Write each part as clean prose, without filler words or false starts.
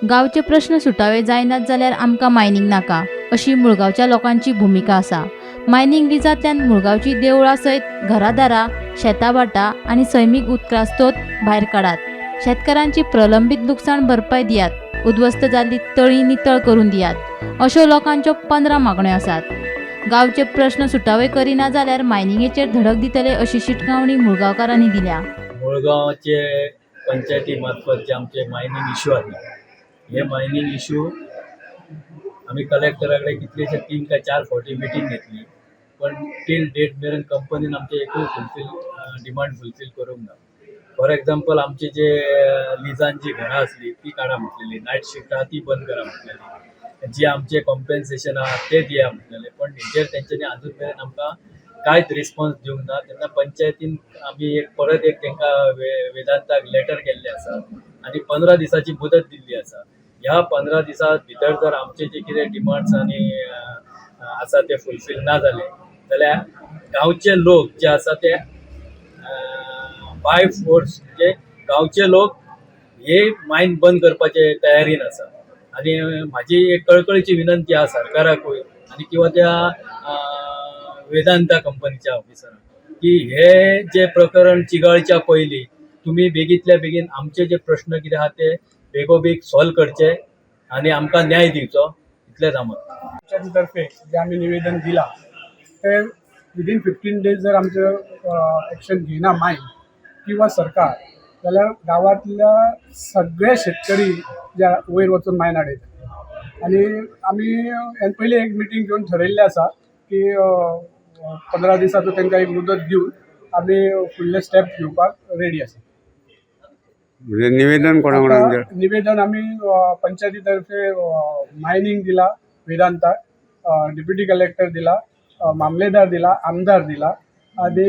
गावचे प्रश्न सुटावे जायनात जाल्यार आमकां मायनिंग नाका अशी मुळगांवच्या लोकांची भुमिका आसा। मायनिंग लिजांतल्यान मुळगांवची देवळां सयत घरादारां, शेतां भाटां आनी सैमीक उदकास्त्रोत भायर काडात। शेतकारांची प्रलंबीत लुकसाण भरपाय दियात, उद्ध्वस्त जाल्ली तळी नितळ करून दियात अश्यो लोकांच्यो 15 मागण्यो आसात। गांवचे प्रश्न सुटावे करिना जाल्यार मायनिंगेचेर धडक दितले अशी शिटकावणी मुळगांवकारांनी दिल्या। मुळगांवचे पंचायती मार्फत जे आमचे मायनिंग इश्यू आहेत, हे मायनिंग इश्यू आम्ही कलेक्टराकडे कितलेशे 3 का 4 फावटी मिटींग घेतली, पण टील डेट मेरेन कंपनीन आमचे एकूय डिमांड फुलफील करूंक ना। फॉर एक्झाम्पल आमचे जे लिजान जी घरां असली ती काडा म्हटलेली, नायट शिफ्ट आहा ती बंद करा म्हटलेली, जी आमचे कॉम्पेन्सेशन आहा ते दिया म्हटलेले, पण हेजेर तेंच्यांनी अजून मेरेन आमकां कांयच रिस्पॉन्स दिवंक ना। तेन्ना पंचायतीन आमी परत एक तांकां वेदांताक लेटर केल्ले आसा आनी 15 दिसाची मुदत दिल्ली आसा। ह्या 15 दिसा भितर जर आमचे जे कितें डिमांड्स आनी आसा ते फुलफील ना जाले जाल्यार गांवचे लोक जे आसा ते बाय फोर्स म्हणजे गांवचे लोक हे मायन बंद करपाचे तयारीन आसा। आनी म्हाजी एक कळकळीची विनंती आहा सरकाराकूय आनी किंवा त्या वेदांता कंपनीच्या ऑफिसरांक की हे जे प्रकरण चिगाळच्या पयलीं तुम्ही बेगीतल्या बेगीन आमचे जे प्रश्न कितें आहा ते बेगोबेग सॉल्व करचे आनी आमकां न्याय दिवचो, इतलें जामत। तर्फे जे आम्ही निवेदन दिला ते विदिन 15 डेज जर आमचं ॲक्शन घेना मायन किंवा सरकार जाल्यार गांवांतल्या सगळे शेतकरी जे वयर वचून मायन हाडयतात। आनी आमी हे पयलीं एक मिटींग घेवन ठरयल्लें आसा की 15 दिसाचो तांकां एक मुदत दिवन आमी फुडले स्टेप घेवपाक रेडी आसा। म्हणजे निवेदन कोणाक निवेदन आमी पंचायती तर्फे मायनिंग दिला, वेदांताक, डेप्युटी कलेक्टर दिला, मामलेदार दिला, आमदार दिला आनी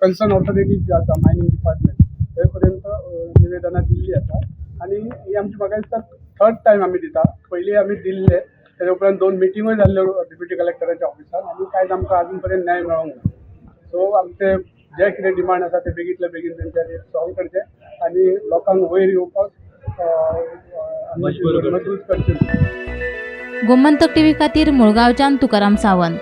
कन्सर्न ऑथॉरिटी जी आसा मायनिंग डिपार्टमेंट ते पर्यंत निवेदनां दिल्ली आसा। आनी ही आमची म्हाका दिसता 3rd टायम आमी दिता। पयलीं आमी दिल्ले तेजे उपरांत 2 मिटींगूय जाल्ल्यो डेप्युटी कलेक्टराच्या ऑफिसान आनी कांयच आमकां आजून पर्यंत न्याय मेळोंक ना। सो आमचे जे कितें डिमांड आसा ते बेगीतल्या बेगीन तेंच्यांनी सॉल्व करचे आनी लोकांक वयर येवपाक मजबूर करचे। गोमंतक टीव्ही खातीर मुळगांवच्यान तुकाराम सावंत।